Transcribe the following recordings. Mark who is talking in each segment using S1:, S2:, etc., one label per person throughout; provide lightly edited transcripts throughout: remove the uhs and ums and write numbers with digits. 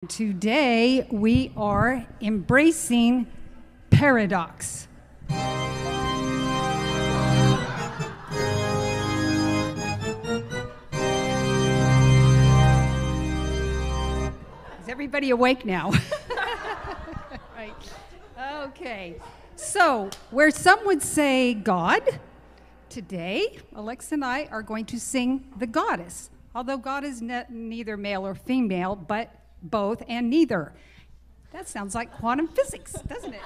S1: Today we are embracing paradox. Is everybody awake now? Right. Okay. So, where some would say God, today Alexa and I are going to sing the goddess. Although God is neither male or female, but both and neither. That sounds like quantum physics, doesn't it?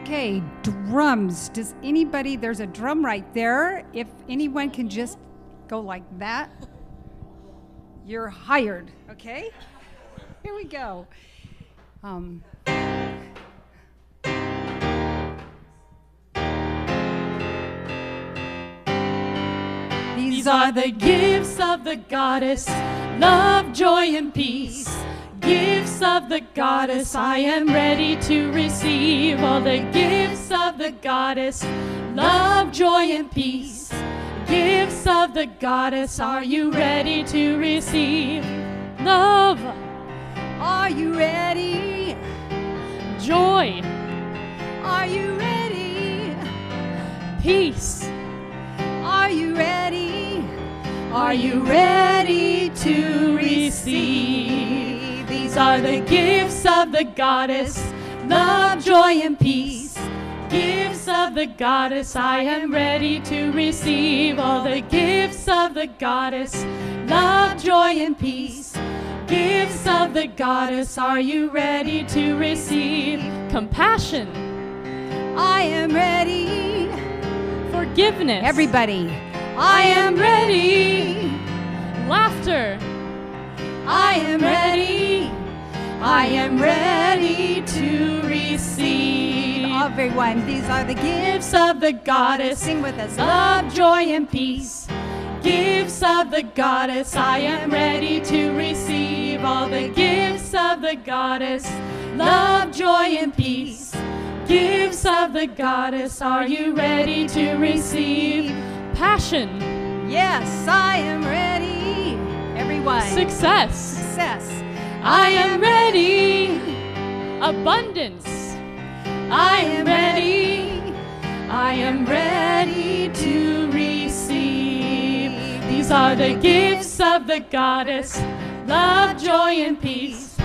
S1: Okay, drums. Does anybody, there's a drum right there. If anyone can just go like that, you're hired, okay? Here we go.
S2: These are the gifts of the goddess, love, joy, and peace. Gifts of the goddess, I am ready to receive. All the gifts of the goddess, love, joy, and peace. Gifts of the goddess, are you ready to receive? Love,
S1: Are you ready?
S2: joy,
S1: Are you ready?
S2: peace.
S1: Are you ready?
S2: Are you ready to receive? These are the gifts of the goddess, love, joy, and peace. Gifts of the goddess, I am ready to receive. All the gifts of the goddess, love, joy, and peace. Gifts of the goddess, are you ready to receive? Compassion,
S1: I am ready.
S2: forgiveness.
S1: Everybody.
S2: I am ready. Laughter.
S1: I am ready.
S2: I am ready to receive.
S1: Everyone, these are the gifts.
S2: Gifts of the goddess,
S1: Sing with us.
S2: love, joy, and peace. Gifts of the goddess, I am ready to receive. All the gifts of the goddess, love, joy, and peace. Gifts of the goddess, are you ready to receive? Passion,
S1: Yes, I am ready. Everyone.
S2: success,
S1: Success.
S2: I am ready. Abundance, I am ready. I am ready to receive. These are the gifts of the goddess, love, joy, and peace.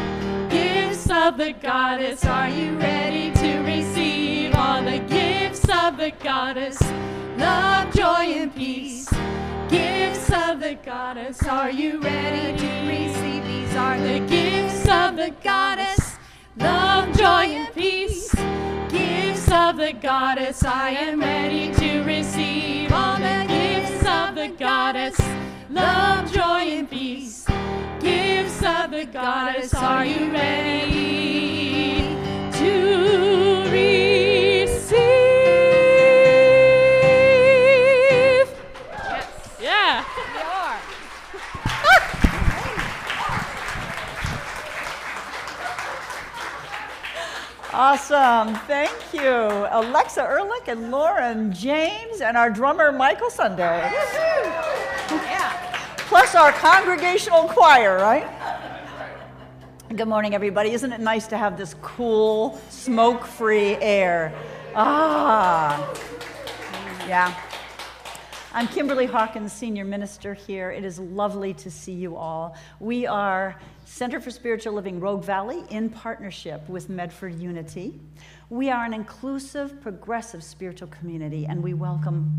S2: Gifts of the goddess, are you ready to receive? All the gifts of the goddess, love, joy, and peace. Gifts of the goddess, are you ready to receive? These are the gifts of the goddess, love, joy, and peace. Gifts of the goddess, I am ready to receive. All the gifts of the goddess, love, joy, and peace. Gifts of the goddess, are you ready to receive? Yes. Yeah.
S1: We are.
S3: Awesome. Thank you, Alexa Ehrlich and Lauren James and our drummer Michael Sunday.
S1: Yeah.
S3: Plus our congregational choir, right? Good morning, everybody. Isn't it nice to have this cool, smoke-free air? Yeah. I'm Kimberly Hawkins, Senior Minister here. It is lovely to see you all. We are Center for Spiritual Living Rogue Valley in partnership with Medford Unity. We are an inclusive, progressive spiritual community, and we welcome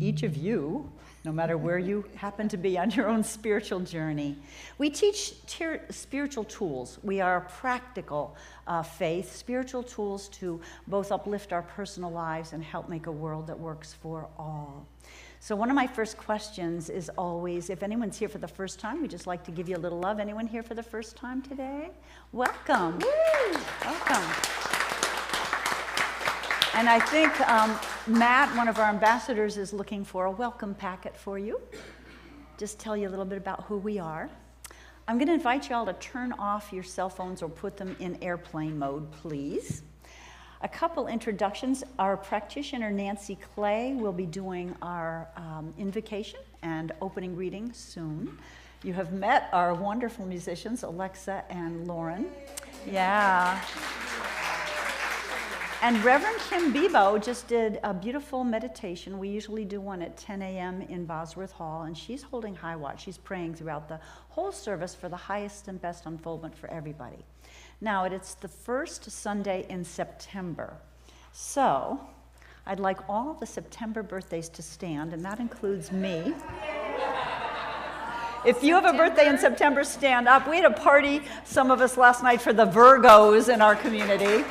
S3: each of you, no matter where you happen to be on your own spiritual journey. We teach spiritual tools. We are practical faith, spiritual tools to both uplift our personal lives and help make a world that works for all. So one of my first questions is always, if anyone's here for the first time, we just like to give you a little love. Anyone here for the first time today? Welcome. Woo! Welcome. And I think Matt, one of our ambassadors, is looking for a welcome packet for you. Just tell you a little bit about who we are. I'm going to invite you all to turn off your cell phones or put them in airplane mode, please. A couple introductions. Our practitioner, Nancy Clay, will be doing our invocation and opening reading soon. You have met our wonderful musicians, Alexa and Lauren. Yeah. And Reverend Kim Bebo just did a beautiful meditation. We usually do one at 10 a.m. in Bosworth Hall, and she's holding high watch. She's praying throughout the whole service for the highest and best unfoldment for everybody. Now, it's the first Sunday in September, so I'd like all the September birthdays to stand, and that includes me. If you have a birthday in September, stand up. We had a party, some of us last night, for the Virgos in our community.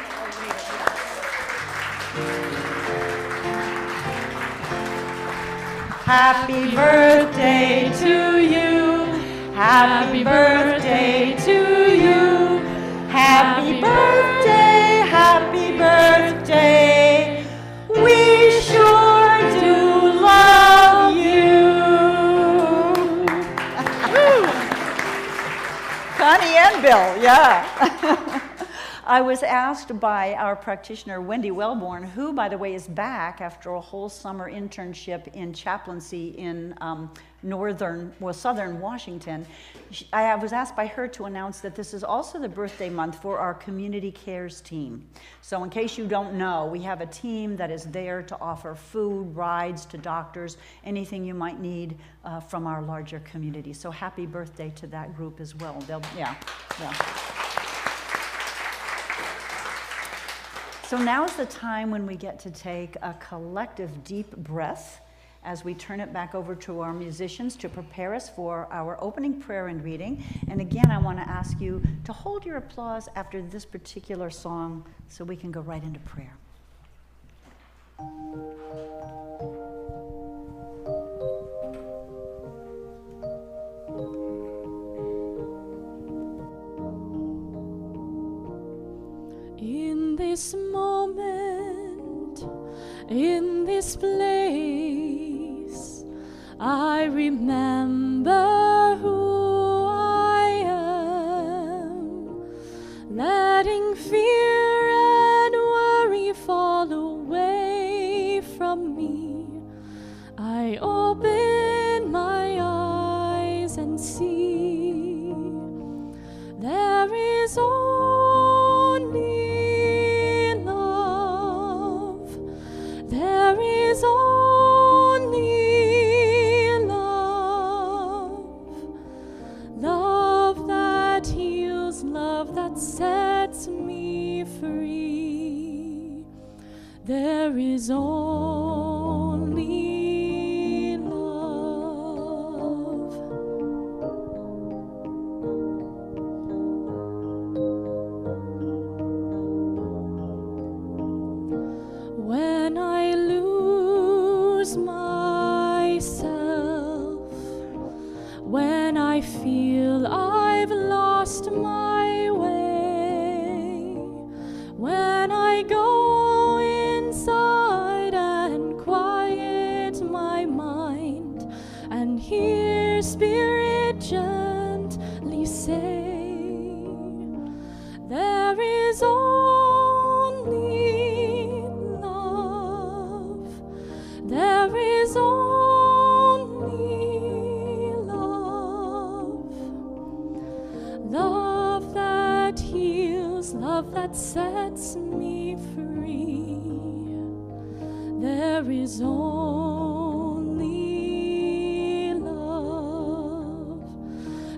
S3: Happy birthday to you. Happy birthday to you. Happy birthday, happy birthday. We sure do love you. Connie and Bill, yeah. I was asked by our practitioner, Wendy Wellborn, who, by the way, is back after a whole summer internship in chaplaincy in southern Washington. I was asked by her to announce that this is also the birthday month for our Community Cares team. So in case you don't know, we have a team that is there to offer food, rides to doctors, anything you might need from our larger community. So happy birthday to that group as well. Yeah. So now is the time when we get to take a collective deep breath as we turn it back over to our musicians to prepare us for our opening prayer and reading. And again, I want to ask you to hold your applause after this particular song so we can go right into prayer.
S2: In this moment, in this place, I remember who I am, letting fear and worry fall away from me. I open my eyes and see there is only there is only love, love that heals, love that sets me free. There is only love. When I lose myself, when I feel I've lost my way, when I go inside and quiet my mind and hear Spirit gently say, there is only love, there is only love, love that heals, love that sets me free. There is only love,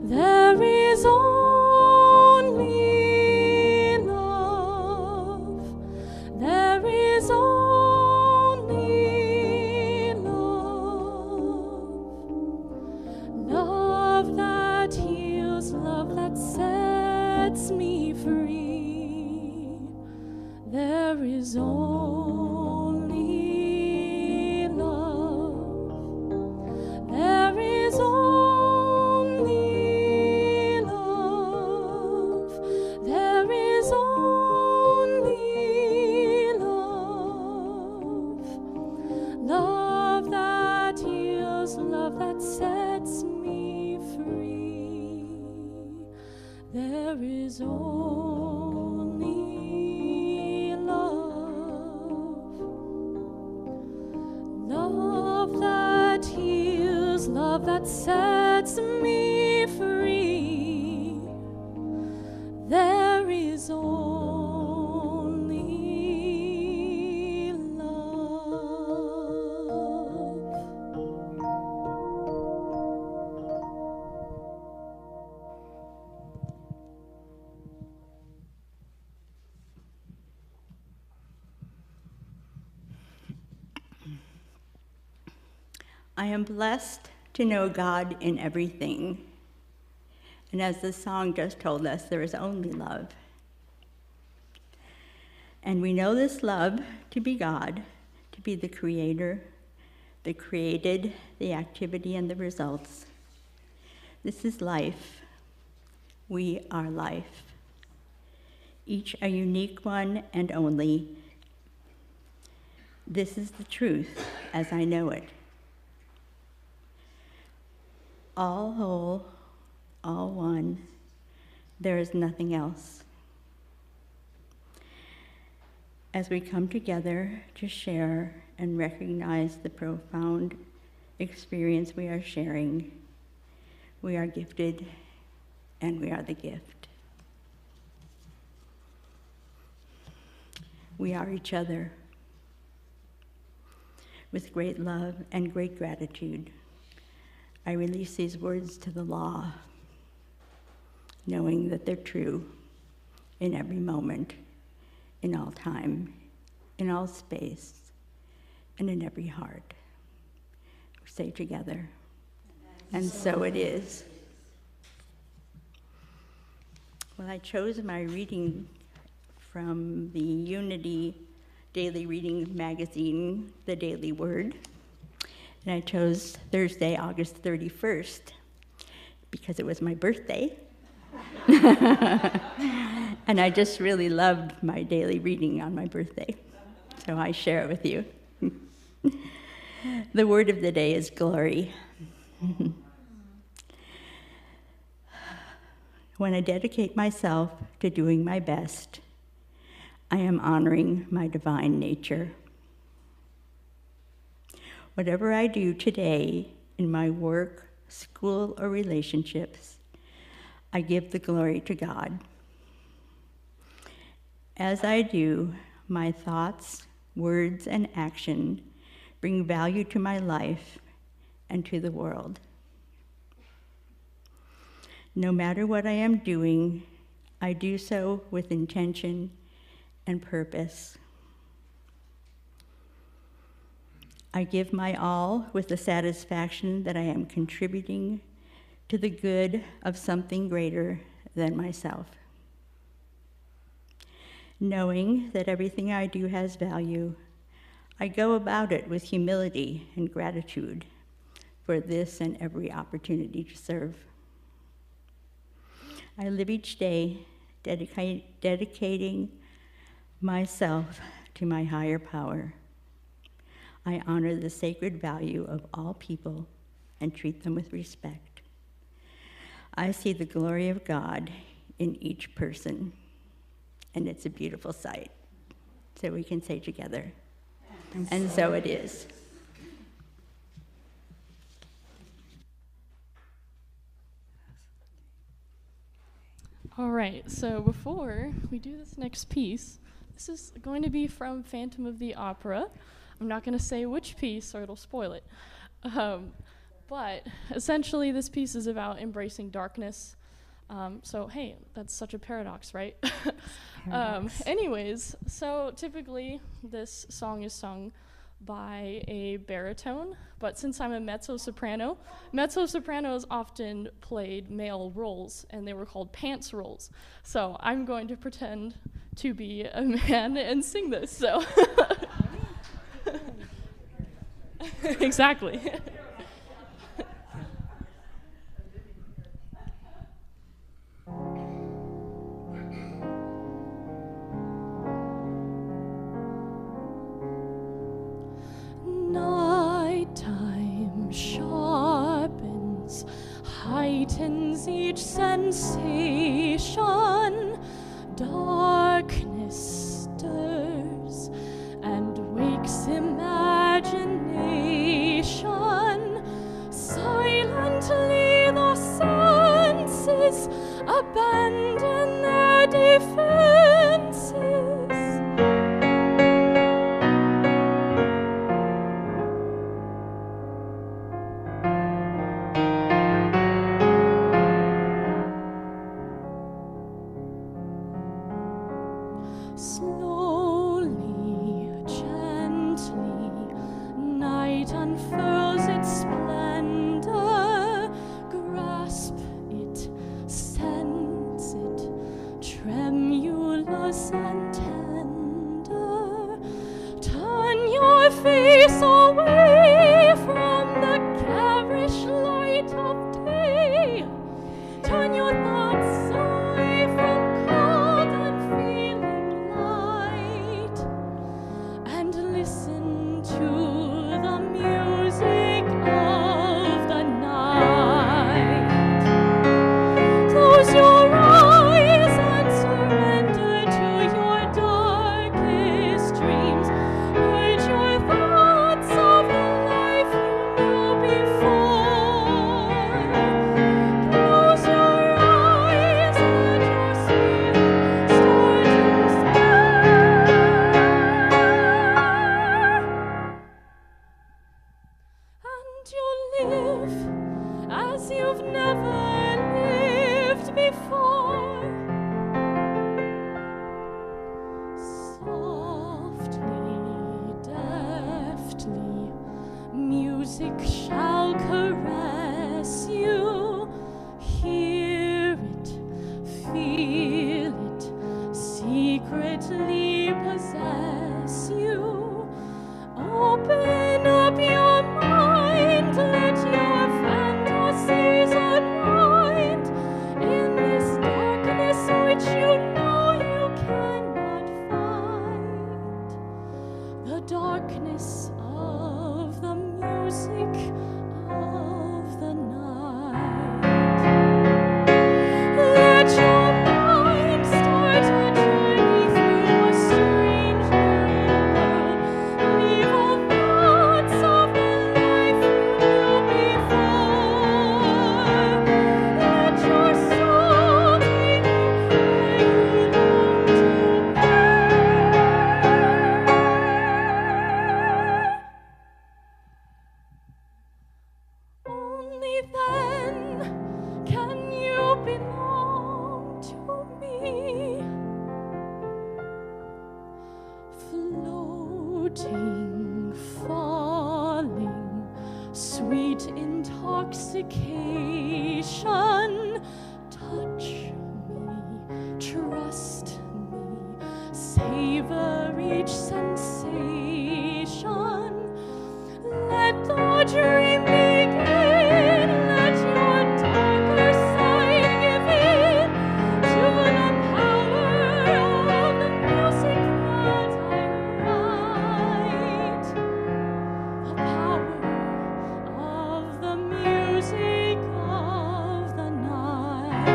S2: there is only love, there is only love, love that heals, love that sets me free. There is only love, there is only love, there is only love, love that heals, love that sets me free. There is only love, love that heals, love that sets me
S4: I am blessed to know God in everything. And as the song just told us, there is only love. And we know this love to be God, to be the creator, the created, the activity, and the results. This is life. We are life. Each a unique one and only. This is the truth as I know it. All whole, all one. There is nothing else. As we come together to share and recognize the profound experience we are sharing, we are gifted and we are the gift. We are each other. With great love and great gratitude, I release these words to the law, knowing that they're true in every moment, in all time, in all space, and in every heart. We say together, and so it is. Well, I chose my reading from the Unity Daily Reading magazine, The Daily Word, and I chose Thursday, August 31st, because it was my birthday. And I just really loved my daily reading on my birthday, so I share it with you. The word of the day is glory. When I dedicate myself to doing my best, I am honoring my divine nature. Whatever I do today in my work, school, or relationships, I give the glory to God. As I do, my thoughts, words, and action bring value to my life and to the world. No matter what I am doing, I do so with intention and purpose. I give my all with the satisfaction that I am contributing to the good of something greater than myself. Knowing that everything I do has value, I go about it with humility and gratitude for this and every opportunity to serve. I live each day dedicating myself to my higher power. I honor the sacred value of all people and treat them with respect. I see the glory of God in each person, and it's a beautiful sight. So we can say together, and so it is.
S2: All right, so before we do this next piece, this is going to be from Phantom of the Opera. I'm not going to say which piece or it'll spoil it. But essentially this piece is about embracing darkness. So hey, that's such a paradox, right? Anyways, so typically this song is sung by a baritone, but since I'm a mezzo-sopranos often played male roles, and they were called pants roles. So I'm going to pretend to be a man and sing this, so. Exactly.
S5: Nighttime sharpens, heightens each sensation. Darkness stirs and wakes imagination. Silently the senses abandon their defenses. Slowly, gently, night unfurls its feel it secretly possess you. Open up your mind, let your fantasies unwind in this darkness which you know you cannot fight. The darkness of the music of the night. Let your mind start a journey through a strange world. Leave all thoughts of the life you knew before. Let your soul take you where you long to be. Only then can you belong to me. Floating, falling, sweet intoxication. Touch me, trust me, savor each sensation. Let the dream begin, let your darker side give in to the power of the music that I write. The power of the music of the night.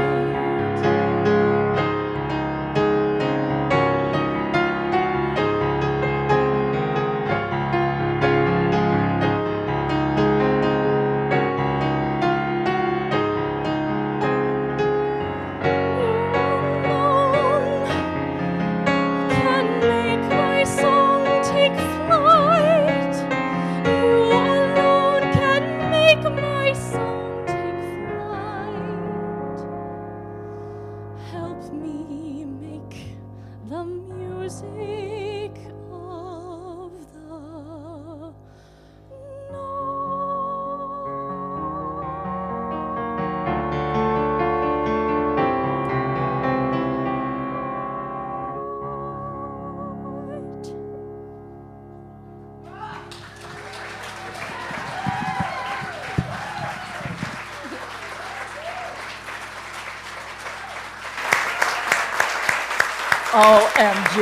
S5: Can make my song take flight. You alone can make my song take flight. Help me make the music of the night.
S3: OMG.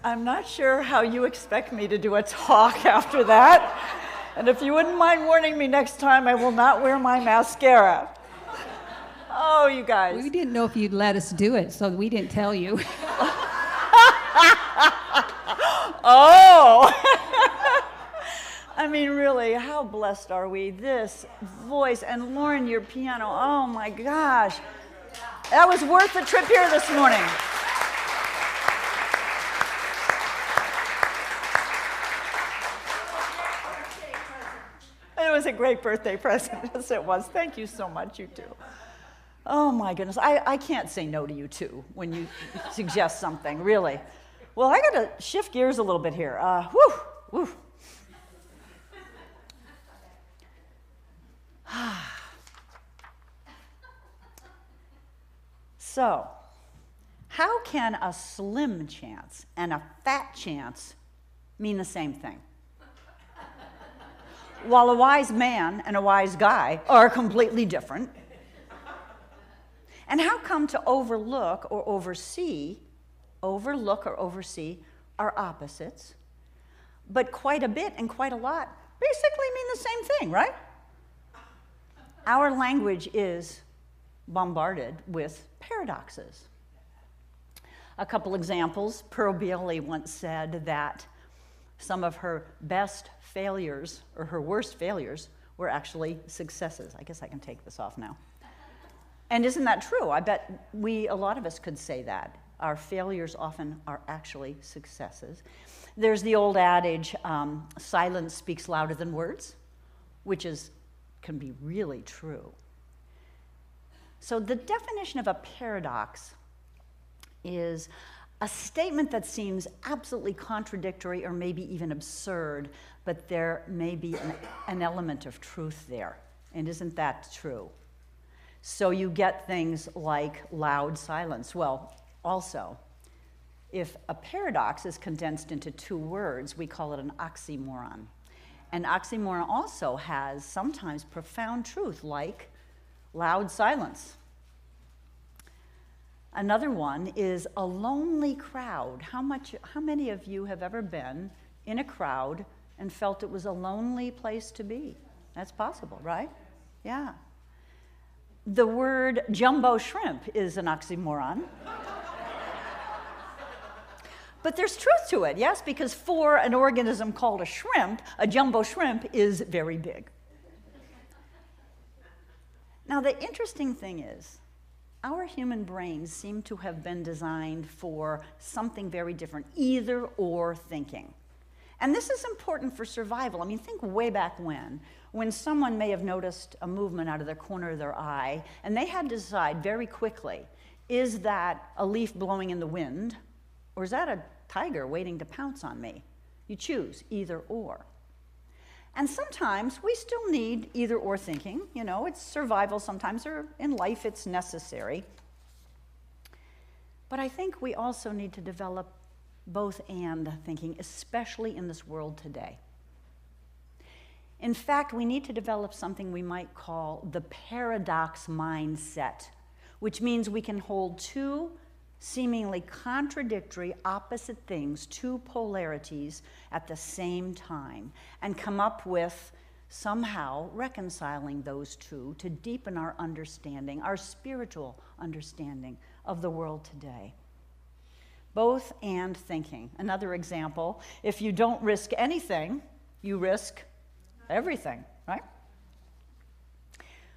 S3: I'm not sure how you expect me to do a talk after that. And if you wouldn't mind warning me next time, I will not wear my mascara. Oh, you guys.
S1: We didn't know if you'd let us do it, so we didn't tell you.
S3: Oh! I mean, really, how blessed are we? This voice, and Lauren, your piano, oh my gosh. That was worth the trip here this morning. It was a great birthday present. Yes, it was. Thank you so much, you two. Oh my goodness, I can't say no to you two when you suggest something, really. Well, I got to shift gears a little bit here. Whew. So, how can a slim chance and a fat chance mean the same thing? While a wise man and a wise guy are completely different. And how come to overlook or oversee are opposites, but quite a bit and quite a lot basically mean the same thing, right? Our language is bombarded with paradoxes. A couple examples. Pearl Bailey once said that some of her best failures, or her worst failures, were actually successes. I guess I can take this off now. And isn't that true? I bet a lot of us could say that. Our failures often are actually successes. There's the old adage, silence speaks louder than words, which can be really true. So the definition of a paradox is a statement that seems absolutely contradictory or maybe even absurd, but there may be an element of truth there. And isn't that true? So you get things like loud silence. Well, also, if a paradox is condensed into 2 words, we call it an oxymoron. An oxymoron also has sometimes profound truth, like loud silence. Another one is a lonely crowd. How many of you have ever been in a crowd and felt it was a lonely place to be? That's possible, right? Yeah. The word jumbo shrimp is an oxymoron. But there's truth to it, yes, because for an organism called a shrimp, a jumbo shrimp is very big. Now, the interesting thing is, our human brains seem to have been designed for something very different, either or thinking. And this is important for survival. I mean, think way back when someone may have noticed a movement out of the corner of their eye, and they had to decide very quickly, is that a leaf blowing in the wind, or is that a tiger waiting to pounce on me? You choose either or. And sometimes we still need either or thinking. You know, it's survival sometimes, or in life it's necessary. But I think we also need to develop both and thinking, especially in this world today. In fact, we need to develop something we might call the paradox mindset, which means we can hold 2 seemingly contradictory, opposite things, 2 polarities at the same time, and come up with somehow reconciling those 2 to deepen our understanding, our spiritual understanding of the world today. Both and thinking. Another example, if you don't risk anything, you risk everything, right?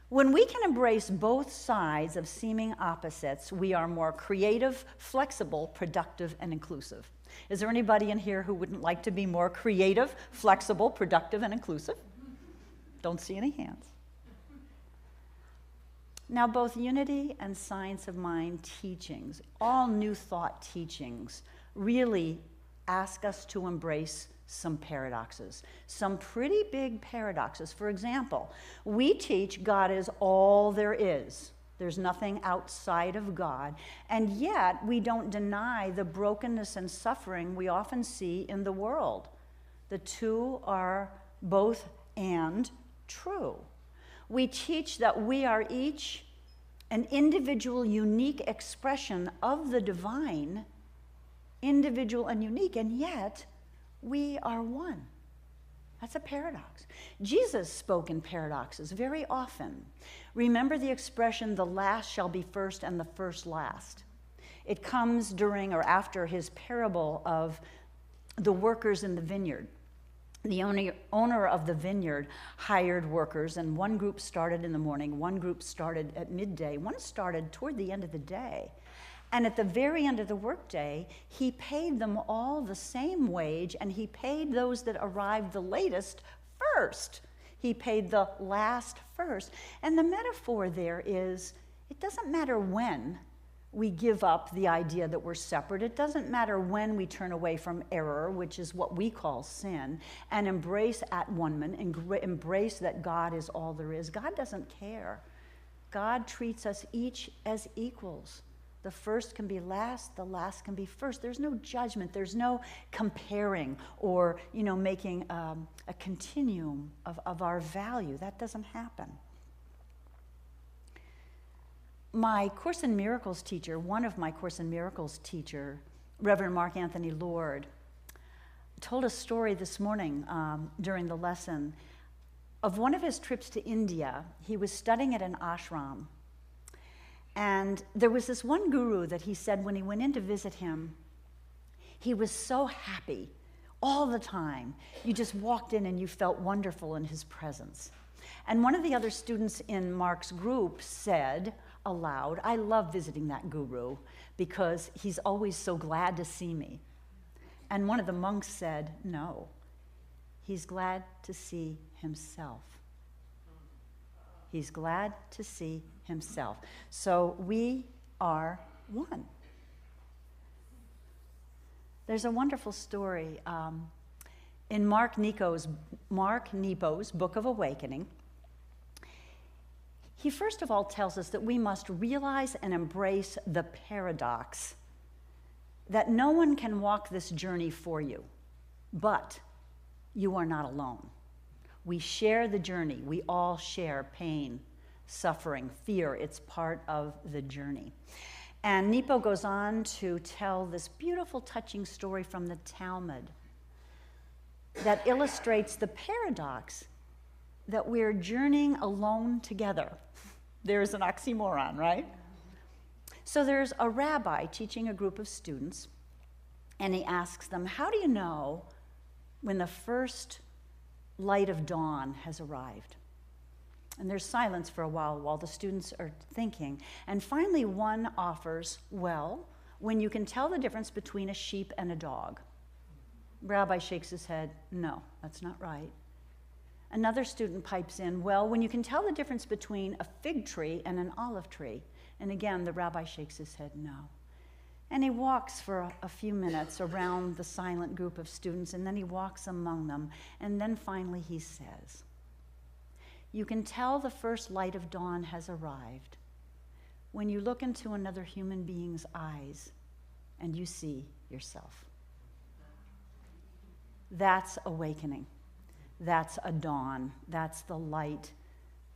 S3: When we can embrace both sides of seeming opposites, we are more creative, flexible, productive, and inclusive. Is there anybody in here who wouldn't like to be more creative, flexible, productive, and inclusive? Don't see any hands. Now, both unity and science of mind teachings, all new thought teachings, really ask us to embrace some paradoxes, some pretty big paradoxes. For example, we teach God is all there is. There's nothing outside of God. And yet, we don't deny the brokenness and suffering we often see in the world. The 2 are both and true. We teach that we are each an individual, unique expression of the divine, individual and unique, and yet we are one. That's a paradox. Jesus spoke in paradoxes very often. Remember the expression, the last shall be first and the first last. It comes during or after his parable of the workers in the vineyard. The owner of the vineyard hired workers, and one group started in the morning, one group started at midday, one started toward the end of the day. And at the very end of the workday, he paid them all the same wage, and he paid those that arrived the latest first. He paid the last first. And the metaphor there is, it doesn't matter when we give up the idea that we're separate. It doesn't matter when we turn away from error, which is what we call sin, and embrace at-one-ment, and embrace that God is all there is. God doesn't care. God treats us each as equals. The first can be last, the last can be first. There's no judgment, there's no comparing or, making a continuum of our value. That doesn't happen. My Course in Miracles teacher, one of my Course in Miracles teacher, Reverend Mark Anthony Lord, told a story this morning during the lesson of one of his trips to India. He was studying at an ashram. And there was this one guru that he said when he went in to visit him, he was so happy all the time. You just walked in and you felt wonderful in his presence. And one of the other students in Mark's group said aloud, I love visiting that guru because he's always so glad to see me. And one of the monks said, no, he's glad to see himself. He's glad to see himself. So we are one. There's a wonderful story in Mark Nepo's Book of Awakening. He first of all tells us that we must realize and embrace the paradox that no one can walk this journey for you, but you are not alone. We share the journey. We all share pain, suffering, fear. It's part of the journey. And Nepo goes on to tell this beautiful, touching story from the Talmud that illustrates the paradox that we're journeying alone together. There's an oxymoron, right? So there's a rabbi teaching a group of students, and he asks them, how do you know when the first light of dawn has arrived? And there's silence for a while the students are thinking. And finally, one offers, well, when you can tell the difference between a sheep and a dog. Rabbi shakes his head, no, that's not right. Another student pipes in, well, when you can tell the difference between a fig tree and an olive tree. And again, the rabbi shakes his head, no. And he walks for a few minutes around the silent group of students, and then he walks among them, and then finally he says, you can tell the first light of dawn has arrived when you look into another human being's eyes and you see yourself. That's awakening. That's a dawn. That's the light,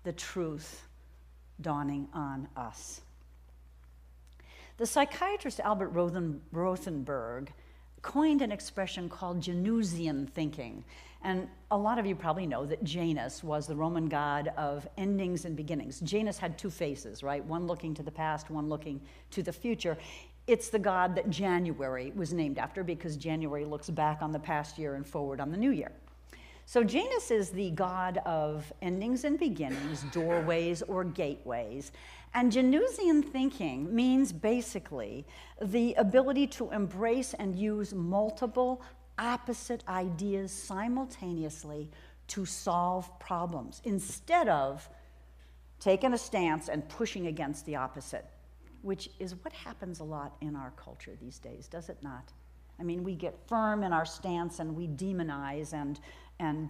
S3: the truth dawning on us. The psychiatrist Albert Rothenberg coined an expression called Janusian thinking. And a lot of you probably know that Janus was the Roman god of endings and beginnings. Janus had two faces, right? One looking to the past, one looking to the future. It's the god that January was named after because January looks back on the past year and forward on the new year. So Janus is the god of endings and beginnings, doorways or gateways. And Janusian thinking means basically the ability to embrace and use multiple opposite ideas simultaneously to solve problems instead of taking a stance and pushing against the opposite, which is what happens a lot in our culture these days, does it not? I mean, we get firm in our stance and we demonize and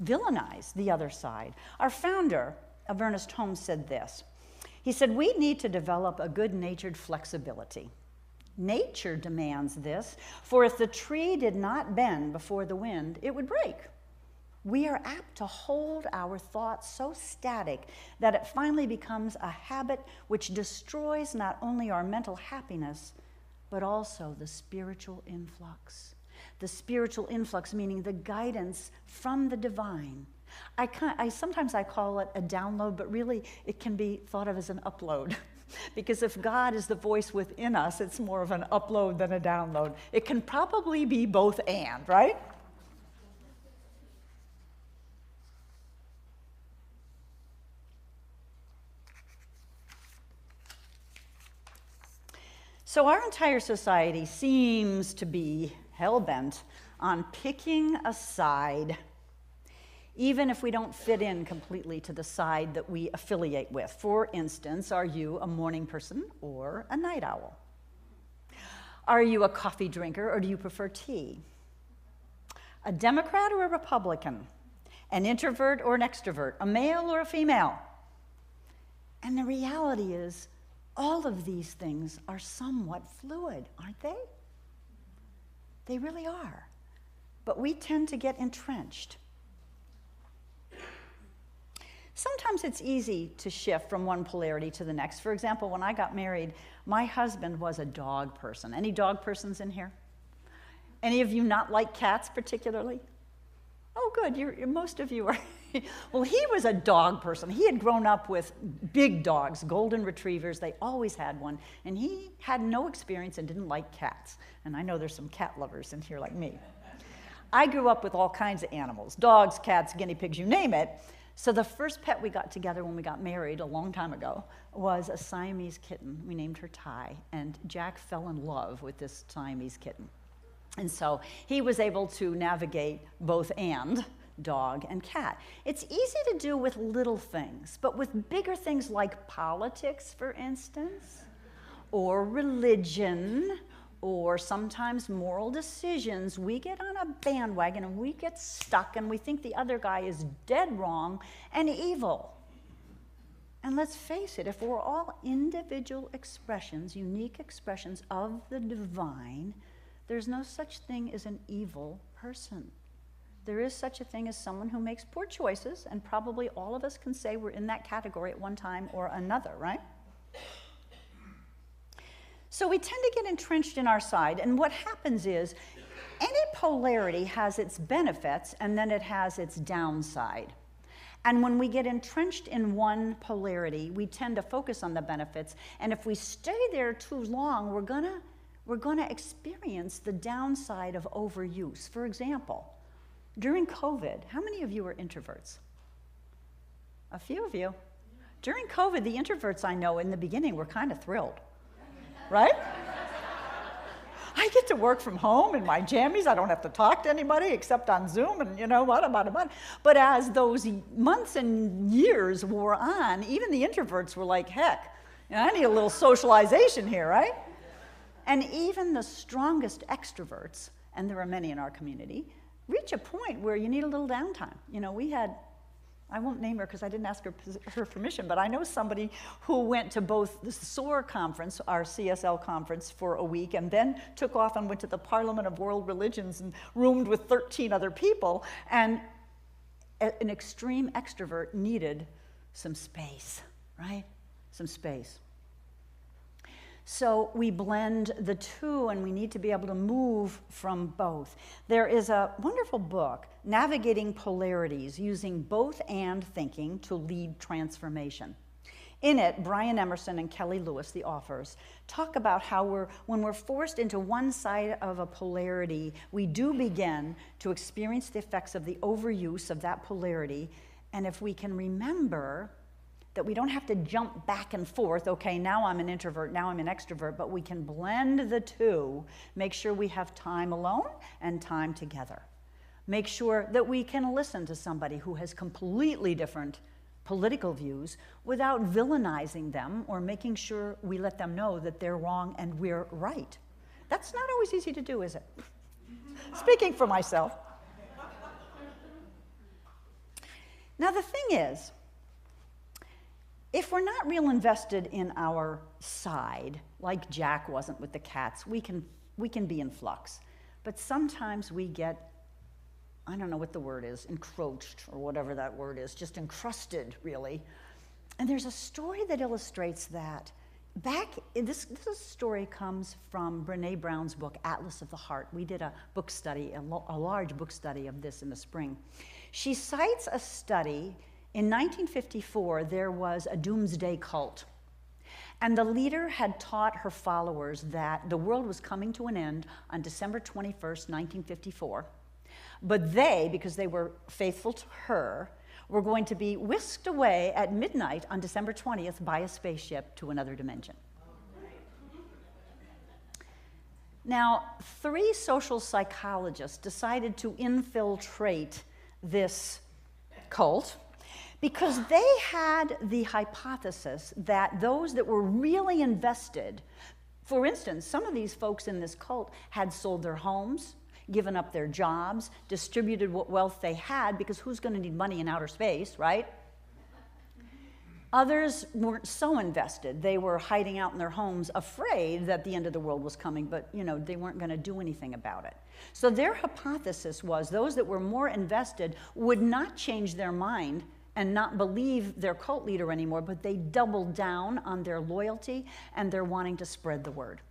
S3: villainize the other side. Our founder of Ernest Holmes said this. He said, we need to develop a good-natured flexibility. Nature demands this, for if the tree did not bend before the wind, it would break. We are apt to hold our thoughts so static that it finally becomes a habit which destroys not only our mental happiness, but also the spiritual influx. The spiritual influx meaning the guidance from the divine. Sometimes I call it a download, but really it can be thought of as an upload. Because if God is the voice within us, it's more of an upload than a download. It can probably be both and, right? So our entire society seems to be hell-bent on picking a side, even if we don't fit in completely to the side that we affiliate with. For instance, are you a morning person or a night owl? Are you a coffee drinker or do you prefer tea? A Democrat or a Republican? An introvert or an extrovert? A male or a female? And the reality is, all of these things are somewhat fluid, aren't they? They really are. But we tend to get entrenched. Sometimes it's easy to shift from one polarity to the next. For example, when I got married, my husband was a dog person. Any dog persons in here? Any of you not like cats particularly? Oh, good. Most of you are. Well, he was a dog person. He had grown up with big dogs, golden retrievers. They always had one. And he had no experience and didn't like cats. And I know there's some cat lovers in here like me. I grew up with all kinds of animals, dogs, cats, guinea pigs, you name it. So the first pet we got together when we got married a long time ago was a Siamese kitten. We named her Ty, and Jack fell in love with this Siamese kitten. And so he was able to navigate both and dog and cat. It's easy to do with little things, but with bigger things like politics, for instance, or religion, or sometimes moral decisions, we get on a bandwagon and we get stuck and we think the other guy is dead wrong and evil. And let's face it, if we're all individual expressions, unique expressions of the divine, there's no such thing as an evil person. There is such a thing as someone who makes poor choices, and probably all of us can say we're in that category at one time or another, right? So we tend to get entrenched in our side, and what happens is any polarity has its benefits and then it has its downside. And when we get entrenched in one polarity, we tend to focus on the benefits, and if we stay there too long, we're gonna experience the downside of overuse. For example, during COVID, how many of you are introverts? A few of you. During COVID, the introverts I know in the beginning were kind of thrilled. Right? I get to work from home in my jammies. I don't have to talk to anybody except on Zoom and what. But as those months and years wore on, even the introverts were like, heck, I need a little socialization here, right? And even the strongest extroverts, and there are many in our community, reach a point where you need a little downtime. We had, I won't name her because I didn't ask her permission, but I know somebody who went to both the SOAR conference, our CSL conference, for a week, and then took off and went to the Parliament of World Religions and roomed with 13 other people. And an extreme extrovert needed some space, right? Some space. So we blend the two, and we need to be able to move from both. There is a wonderful book, Navigating Polarities, using both and thinking to lead transformation. In it, Brian Emerson and Kelly Lewis, the authors, talk about how when we're forced into one side of a polarity, we do begin to experience the effects of the overuse of that polarity. And if we can remember that we don't have to jump back and forth, okay, now I'm an introvert, now I'm an extrovert, but we can blend the two, make sure we have time alone and time together. Make sure that we can listen to somebody who has completely different political views without villainizing them or making sure we let them know that they're wrong and we're right. That's not always easy to do, is it? Speaking for myself. Now the thing is, if we're not real invested in our side, like Jack wasn't with the cats, we can be in flux. But sometimes we get, I don't know what the word is, encroached or whatever that word is, just encrusted, really. And there's a story that illustrates that. This story comes from Brene Brown's book, Atlas of the Heart. We did a book study, a large book study of this in the spring. She cites a study. In 1954, there was a doomsday cult, and the leader had taught her followers that the world was coming to an end on December 21st, 1954, but they, because they were faithful to her, were going to be whisked away at midnight on December 20th by a spaceship to another dimension. Now, 3 social psychologists decided to infiltrate this cult because they had the hypothesis that those that were really invested, for instance, some of these folks in this cult had sold their homes, given up their jobs, distributed what wealth they had, because who's going to need money in outer space, right? Others weren't so invested. They were hiding out in their homes afraid that the end of the world was coming, but they weren't going to do anything about it. So their hypothesis was those that were more invested would not change their mind and not believe their cult leader anymore, but they doubled down on their loyalty and their wanting to spread the word.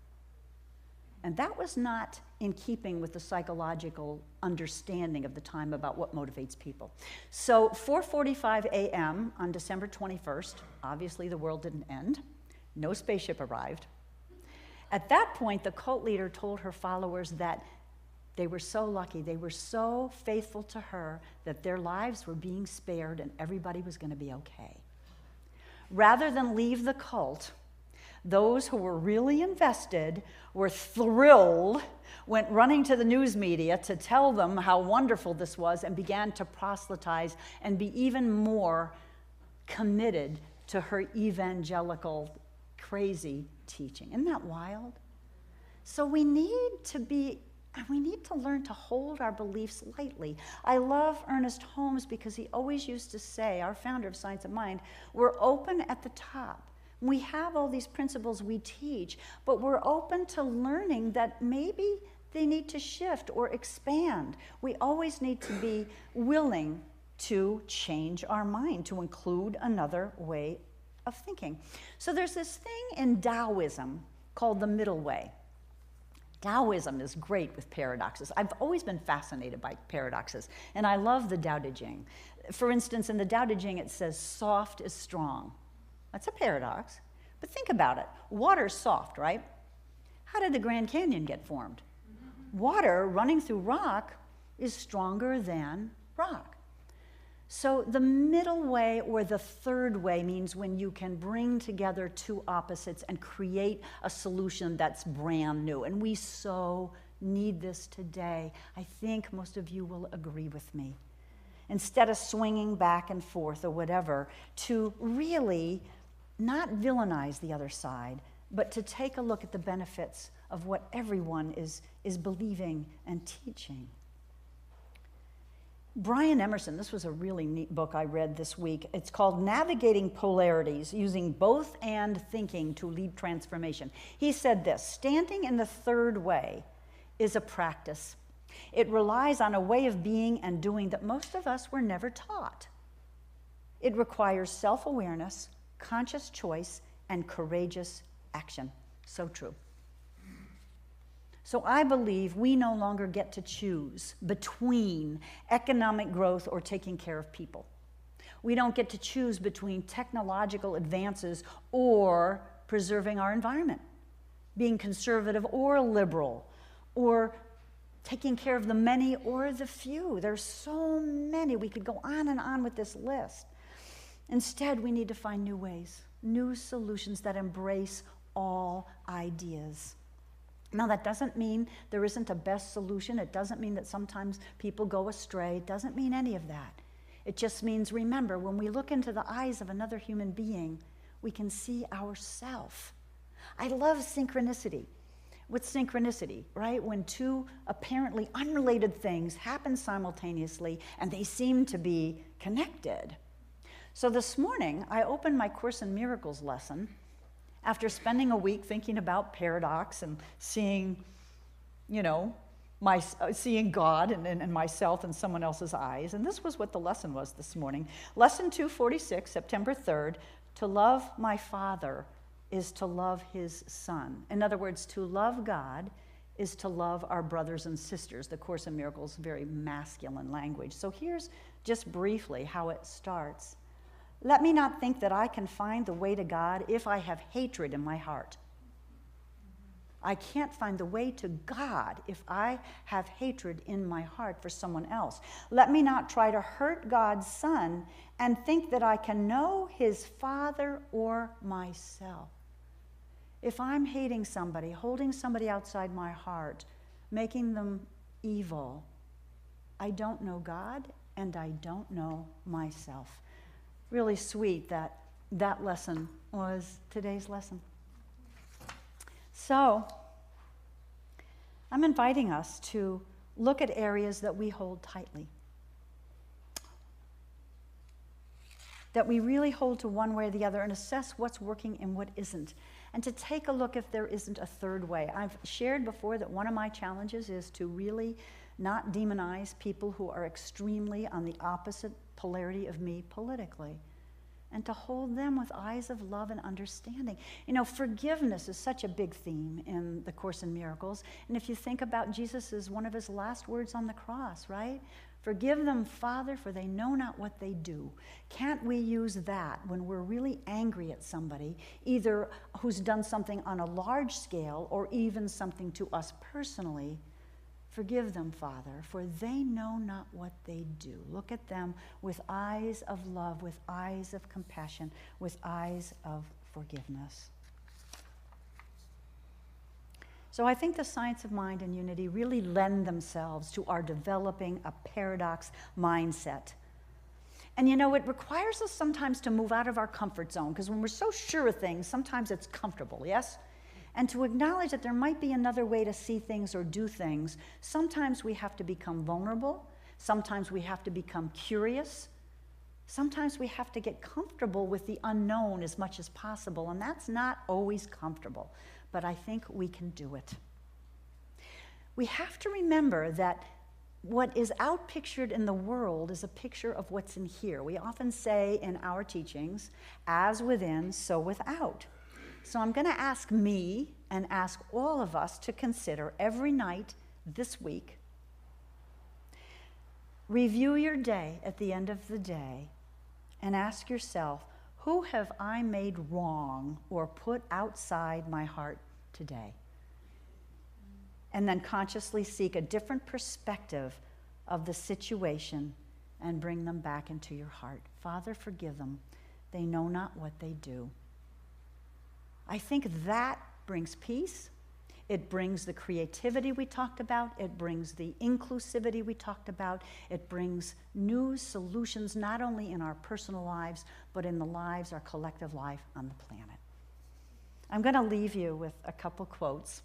S3: And that was not in keeping with the psychological understanding of the time about what motivates people. So 4:45 a.m. on December 21st, obviously the world didn't end. No spaceship arrived. At that point, the cult leader told her followers that they were so lucky, they were so faithful to her that their lives were being spared and everybody was going to be okay. Rather than leave the cult, those who were really invested were thrilled, went running to the news media to tell them how wonderful this was, and began to proselytize and be even more committed to her evangelical, crazy teaching. Isn't that wild? So we need to learn to hold our beliefs lightly. I love Ernest Holmes because he always used to say, our founder of Science of Mind, we're open at the top. We have all these principles we teach, but we're open to learning that maybe they need to shift or expand. We always need to be willing to change our mind, to include another way of thinking. So there's this thing in Taoism called the middle way. Taoism is great with paradoxes. I've always been fascinated by paradoxes, and I love the Tao Te Ching. For instance, in the Tao Te Ching, it says, soft is strong. That's a paradox, but think about it. Water's soft, right? How did the Grand Canyon get formed? Water running through rock is stronger than rock. So the middle way, or the third way, means when you can bring together two opposites and create a solution that's brand new. And we so need this today. I think most of you will agree with me. Instead of swinging back and forth or whatever, to really not villainize the other side, but to take a look at the benefits of what everyone is believing and teaching. Brian Emerson, this was a really neat book I read this week. It's called Navigating Polarities, Using Both and Thinking to Lead Transformation. He said this, standing in the third way is a practice. It relies on a way of being and doing that most of us were never taught. It requires self-awareness, conscious choice, and courageous action. So true. So I believe we no longer get to choose between economic growth or taking care of people. We don't get to choose between technological advances or preserving our environment, being conservative or liberal, or taking care of the many or the few. There's so many. We could go on and on with this list. Instead, we need to find new ways, new solutions that embrace all ideas. Now, that doesn't mean there isn't a best solution. It doesn't mean that sometimes people go astray. It doesn't mean any of that. It just means, remember, when we look into the eyes of another human being, we can see ourselves. I love synchronicity. What's synchronicity, right? When two apparently unrelated things happen simultaneously and they seem to be connected. So this morning, I opened my Course in Miracles lesson after spending a week thinking about paradox and seeing, seeing God and myself in someone else's eyes. And this was what the lesson was this morning. Lesson 246, September 3rd, to love my Father is to love his Son. In other words, to love God is to love our brothers and sisters. The Course in Miracles, very masculine language. So here's just briefly how it starts. Let me not think that I can find the way to God if I have hatred in my heart. I can't find the way to God if I have hatred in my heart for someone else. Let me not try to hurt God's Son and think that I can know his Father or myself. If I'm hating somebody, holding somebody outside my heart, making them evil, I don't know God and I don't know myself. Really sweet that that lesson was today's lesson. So, I'm inviting us to look at areas that we hold tightly, that we really hold to one way or the other and assess what's working and what isn't, and to take a look if there isn't a third way. I've shared before that one of my challenges is to really not demonize people who are extremely on the opposite polarity of me politically, and to hold them with eyes of love and understanding. Forgiveness is such a big theme in the Course in Miracles. And if you think about Jesus' one of his last words on the cross, right? Forgive them, Father, for they know not what they do. Can't we use that when we're really angry at somebody, either who's done something on a large scale or even something to us personally? Forgive them, Father, for they know not what they do. Look at them with eyes of love, with eyes of compassion, with eyes of forgiveness. So I think the science of mind and unity really lend themselves to our developing a paradox mindset. And it requires us sometimes to move out of our comfort zone, because when we're so sure of things, sometimes it's comfortable, yes? and to acknowledge that there might be another way to see things or do things. Sometimes we have to become vulnerable. Sometimes we have to become curious. Sometimes we have to get comfortable with the unknown as much as possible, and that's not always comfortable, but I think we can do it. We have to remember that what is outpictured in the world is a picture of what's in here. We often say in our teachings, as within, so without. So I'm going to ask me and ask all of us to consider every night this week. Review your day at the end of the day and ask yourself, who have I made wrong or put outside my heart today? And then consciously seek a different perspective of the situation and bring them back into your heart. Father, forgive them. They know not what they do. I think that brings peace. It brings the creativity we talked about. It brings the inclusivity we talked about. It brings new solutions, not only in our personal lives, but in the lives, our collective life on the planet. I'm going to leave you with a couple quotes.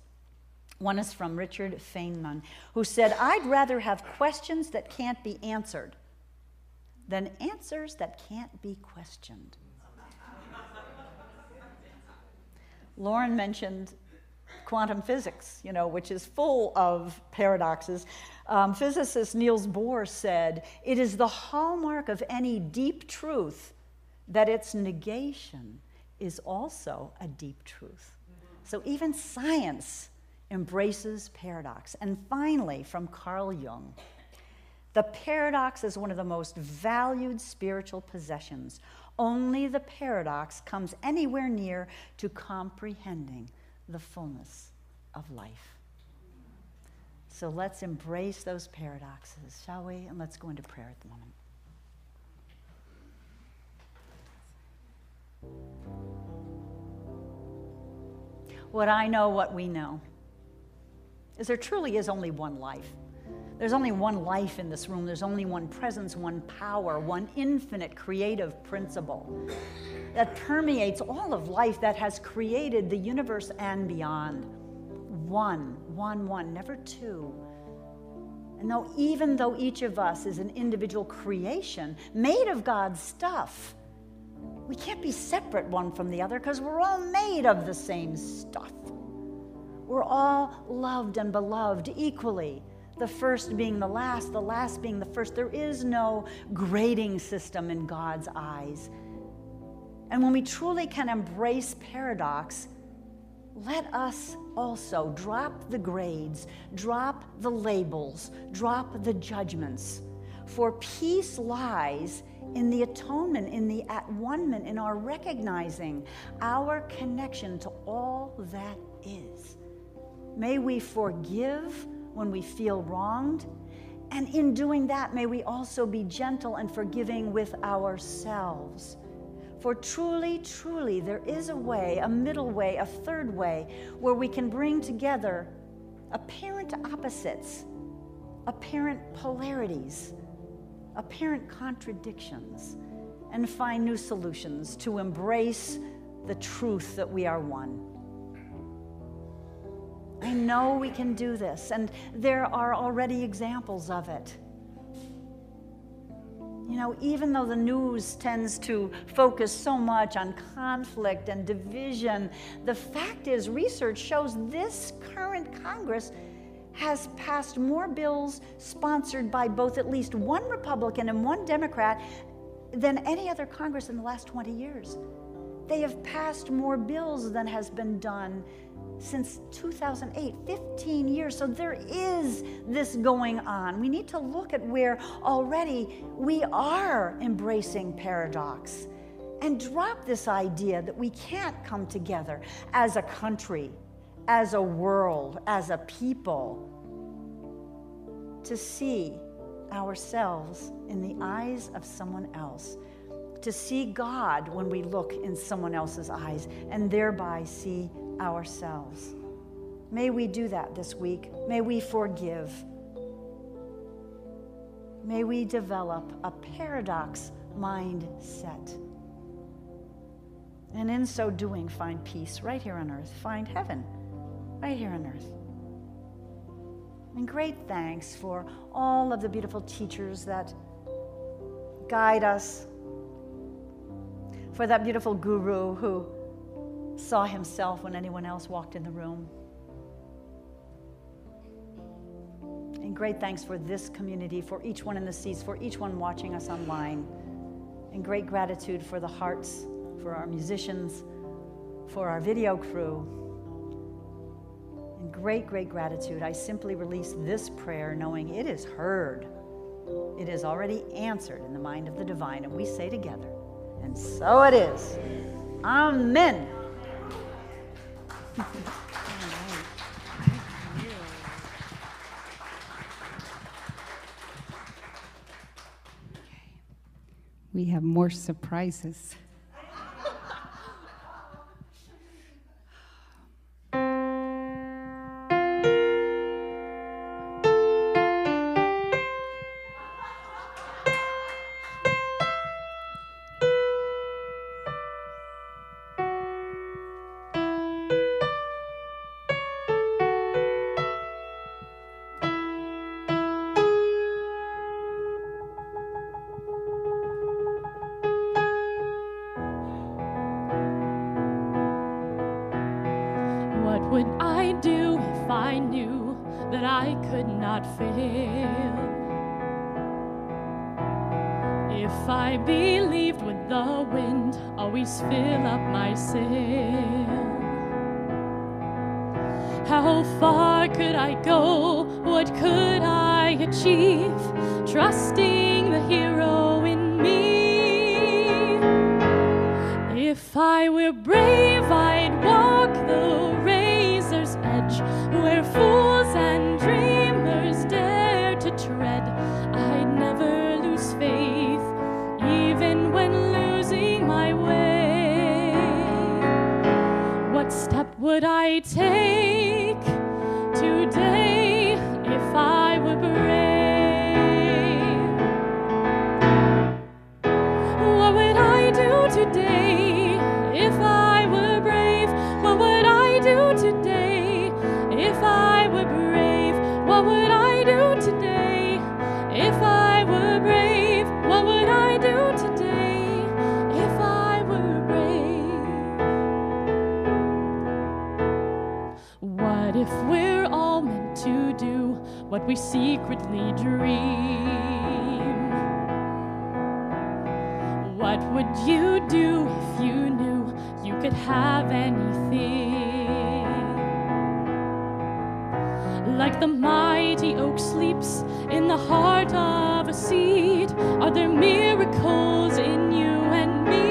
S3: One is from Richard Feynman, who said, "I'd rather have questions that can't be answered than answers that can't be questioned." Lauren mentioned quantum physics, which is full of paradoxes. Physicist Niels Bohr said, "It is the hallmark of any deep truth that its negation is also a deep truth." So even science embraces paradox. And finally, from Carl Jung, "The paradox is one of the most valued spiritual possessions. Only the paradox comes anywhere near to comprehending the fullness of life." So let's embrace those paradoxes, shall we? And let's go into prayer at the moment. What I know, what we know, is there truly is only one life. There's only one life in this room. There's only one presence, one power, one infinite creative principle that permeates all of life, that has created the universe and beyond. One, never two. And even though each of us is an individual creation made of God's stuff, we can't be separate one from the other because we're all made of the same stuff. We're all loved and beloved equally, the first being the last being the first. There is no grading system in God's eyes. And when we truly can embrace paradox, let us also drop the grades, drop the labels, drop the judgments. For peace lies in the atonement, in the at-one-ment, in our recognizing our connection to all that is. May we forgive when we feel wronged, and in doing that, may we also be gentle and forgiving with ourselves. For truly, truly, there is a way, a middle way, a third way, where we can bring together apparent opposites, apparent polarities, apparent contradictions, and find new solutions to embrace the truth that we are one. I know we can do this, and there are already examples of it. Even though the news tends to focus so much on conflict and division, the fact is, research shows this current Congress has passed more bills sponsored by both at least one Republican and one Democrat than any other Congress in the last 20 years. They have passed more bills than has been done since 2008, 15 years. So there is this going on. We need to look at where already we are embracing paradox and drop this idea that we can't come together as a country, as a world, as a people, to see ourselves in the eyes of someone else, to see God when we look in someone else's eyes, and thereby see ourselves. May we do that this week. May we forgive. May we develop a paradox mindset. And in so doing, find peace right here on earth. Find heaven right here on earth. And great thanks for all of the beautiful teachers that guide us, for that beautiful guru who saw himself when anyone else walked in the room. And great thanks for this community, for each one in the seats, for each one watching us online. And great gratitude for the hearts, for our musicians, for our video crew. And great, great gratitude. I simply release this prayer knowing it is heard. It is already answered in the mind of the divine. And we say together, and so it is. Amen.
S1: We have more surprises.
S2: What would I do if I knew that I could not fail? If I believed with the wind always fill up my sail? How far could I go? What could I achieve? Trusting the hero in me. If I were brave, I'd walk the razor's edge, where fools and dreamers dare to tread. I'd never lose faith, even when losing my way. What step would I take today if I were brave? What would I do today if I were brave? What would I do today if I were brave? What would I do today if I were brave? What would I do today if I were brave? What if we're all meant to do what we secretly dream? What would you do if you knew you could have anything? Like the mighty oak sleeps in the heart of a seed, are there miracles in you and me?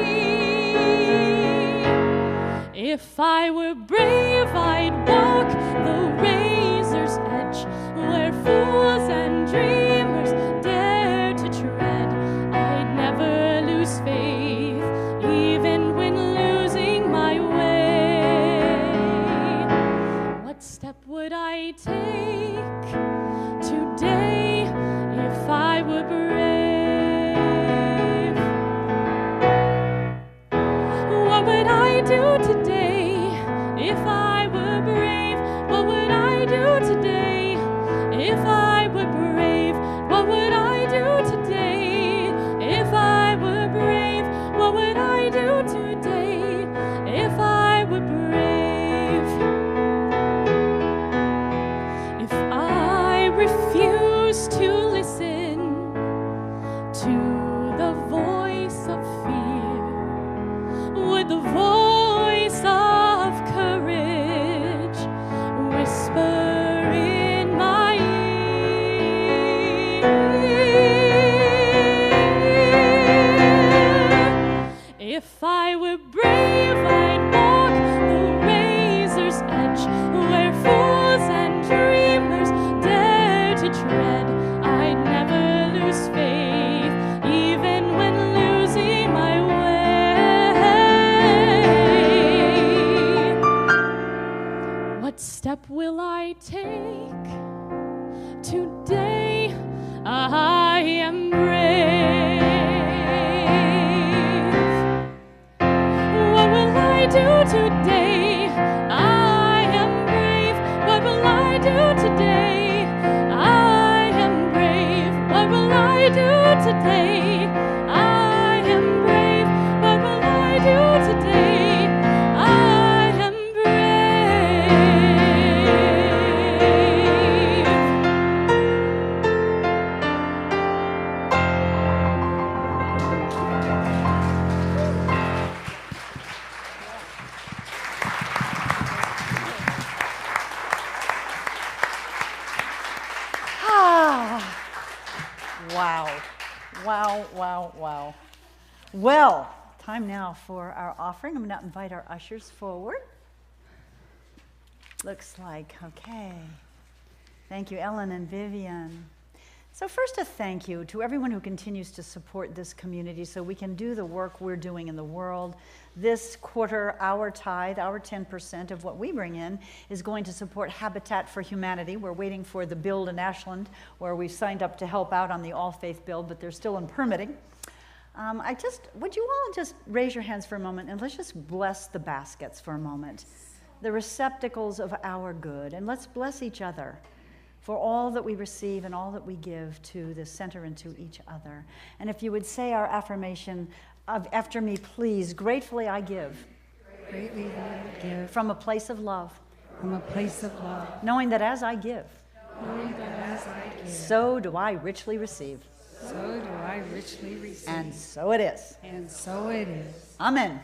S2: If I were brave, I'd walk the razor's edge, where fools and dreamers dare to tread. I'd never lose faith, even when losing my way. What step would I take today if I were brave? What would I do today if I were brave? What would I do today if I were brave? What would I do today if I were brave? What would I do today if I were brave? If I refuse to listen to the voice of fear, would the voice of courage whisper in my ear? If I were brave, I'd walk the razor's edge, where fools and dreamers dare to tread. I'd never lose faith, even when losing my way. What step will I take today? I am brave. What will I do today? I am brave.
S3: Wow. Wow, wow, wow. Well, time now for our offering. I'm going to invite our ushers forward. Looks like, okay. Thank you, Ellen and Vivian. So first, a thank you to everyone who continues to support this community so we can do the work we're doing in the world. This quarter, our tithe, our 10% of what we bring in is going to support Habitat for Humanity. We're waiting for the build in Ashland, where we've signed up to help out on the all-faith build, but they're still in permitting. Would you all just raise your hands for a moment and let's just bless the baskets for a moment, the receptacles of our good, and let's bless each other for all that we receive and all that we give to the center and to each other. And if you would say our affirmation after me, please. Gratefully I give.
S1: Greatly we give.
S3: From a place of love.
S1: From a place of love.
S3: Knowing that as I give.
S1: Knowing that as I give.
S3: So do I richly receive.
S1: So do I richly receive.
S3: And so it is.
S1: And so it is.
S3: Amen.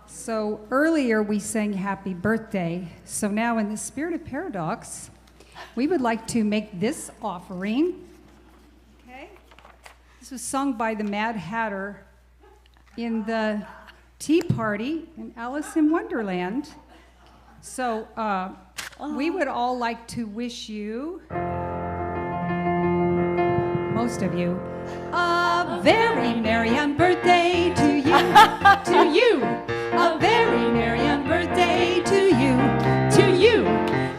S1: So earlier we sang happy birthday. So now in the spirit of paradox, we would like to make this offering. Okay? This was sung by the Mad Hatter in the Tea Party in Alice in Wonderland. So we would all like to wish you, most of you, a very merry birthday to you, to you, a very merry birthday to you, to you.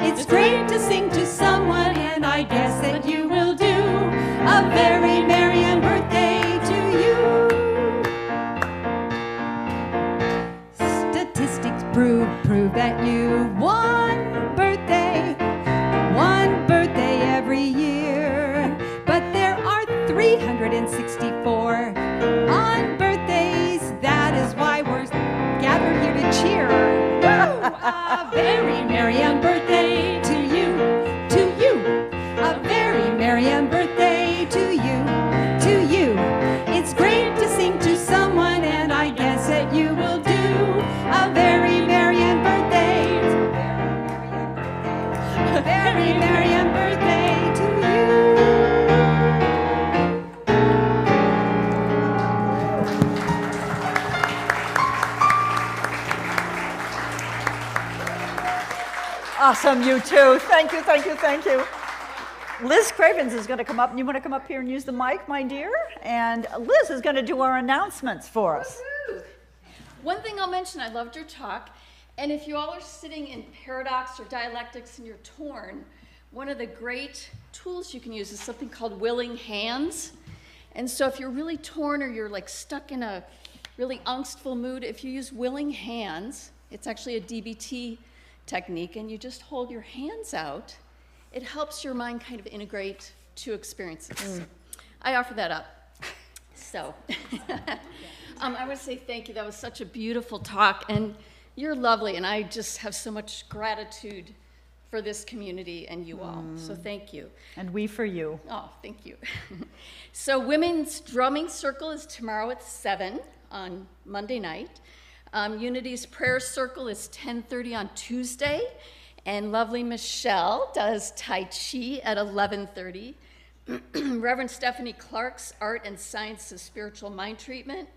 S1: It's great to sing to someone, and I guess that you will do a very merry birthday to you. Statistics prove that you one birthday every year, but there are 364 on birthdays. That is why we're gathered here to cheer. Woo! A very merry birthday to you, to you. A very merry birthday to you, to you. It's great to sing to someone, and I guess that you will do a very merry birthday. A very merry birthday to you.
S3: Awesome, you too. Thank you, thank you, thank you. Liz Cravens is going to come up, and you want to come up here and use the mic, my dear? And Liz is going to do our announcements for us.
S2: One thing I'll mention, I loved your talk, and if you all are sitting in paradox or dialectics and you're torn, one of the great tools you can use is something called willing hands. And so if you're really torn or you're like stuck in a really angstful mood, if you use willing hands, it's actually a DBT technique, and you just hold your hands out, it helps your mind kind of integrate two experiences. I offer that up. So I want to say thank you. That was such a beautiful talk, and you're lovely, and I just have so much gratitude for this community and you all. So thank you.
S3: And we for you.
S2: Oh, thank you. So Women's Drumming Circle is tomorrow at 7 on Monday night. Unity's Prayer Circle is 10:30 on Tuesday, and lovely Michelle does Tai Chi at 11:30. Reverend Stephanie Clark's Art and Science of Spiritual Mind Treatment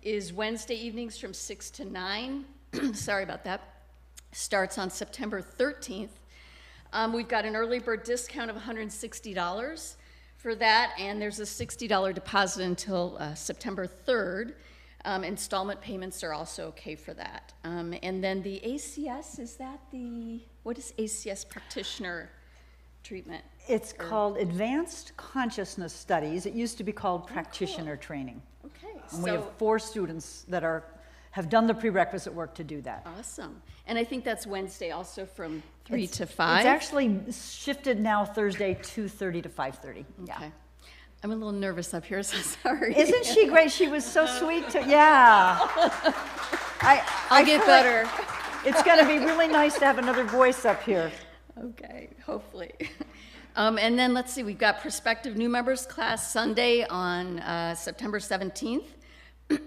S2: is Wednesday evenings from 6 to 9. Sorry about that. Starts on September 13th. We've got an early bird discount of $160 for that, and there's a $60 deposit until September 3rd. Installment payments are also okay for that. And then the ACS, what is ACS practitioner treatment?
S3: It's called Advanced Consciousness Studies. It used to be called practitioner training.
S2: Okay.
S3: And we have 4 students that have done the prerequisite work to do that.
S2: Awesome. And I think that's Wednesday also from 3 to 5.
S3: It's actually shifted now Thursday 2:30 to 5:30. Yeah.
S2: Okay. I'm a little nervous up here, so sorry.
S3: Isn't she great? She was so sweet. Yeah.
S2: I'll get better.
S3: It's going to be really nice to have another voice up here.
S2: Okay, hopefully. And then let's see, we've got prospective new members class Sunday on September 17th.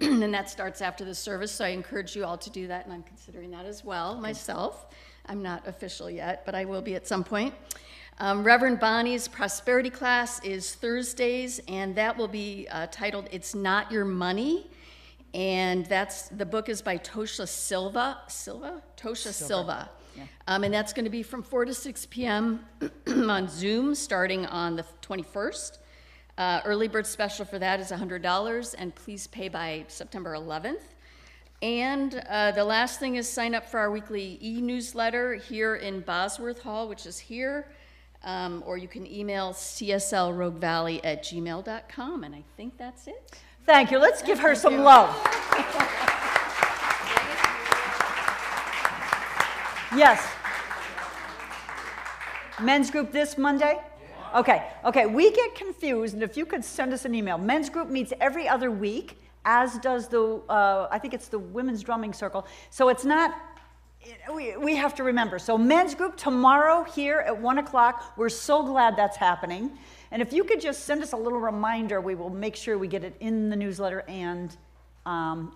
S2: And that starts after the service, so I encourage you all to do that, and I'm considering that as well myself. I'm not official yet, but I will be at some point.
S6: Reverend Bonnie's prosperity class is Thursdays, and that will be titled "It's Not Your Money," and the book is by Tosha Silva.
S3: Yeah.
S6: And that's going to be from 4 to 6 p.m. on Zoom, starting on the 21st. Early bird special for that is $100, and please pay by September 11th. And the last thing is sign up for our weekly e-newsletter here in Bosworth Hall, which is here, or you can email cslroguevalley@gmail.com, and I think that's it.
S3: Thank you. Let's give her some love. Yes. Men's group this Monday? Okay. We get confused, and if you could send us an email. Men's group meets every other week, as does I think it's the women's drumming circle. So it's not, we have to remember. So men's group tomorrow here at 1 o'clock. We're so glad that's happening. And if you could just send us a little reminder, we will make sure we get it in the newsletter and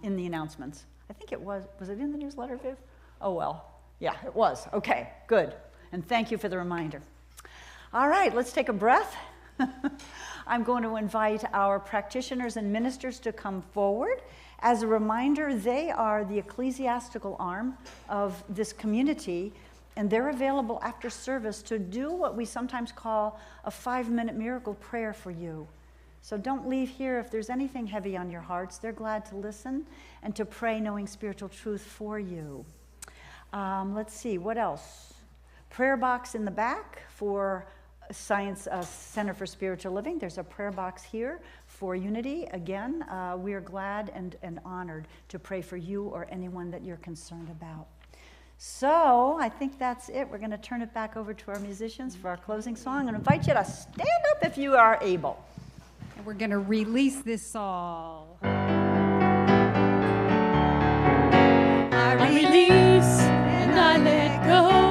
S3: in the announcements. I think it was it in the newsletter, Viv? Oh, well. Yeah, it was. Okay, good. And thank you for the reminder. All right, let's take a breath. I'm going to invite our practitioners and ministers to come forward. As a reminder, they are the ecclesiastical arm of this community, and they're available after service to do what we sometimes call a 5-minute miracle prayer for you. So don't leave here if there's anything heavy on your hearts. They're glad to listen and to pray knowing spiritual truth for you. Let's see, what else? Prayer box in the back for Science Center for Spiritual Living. There's a prayer box here for Unity. Again, we are glad and honored to pray for you or anyone that you're concerned about. So I think that's it. We're going to turn it back over to our musicians for our closing song and invite you to stand up if you are able.
S1: And we're going to release this all.
S2: I release and I let go.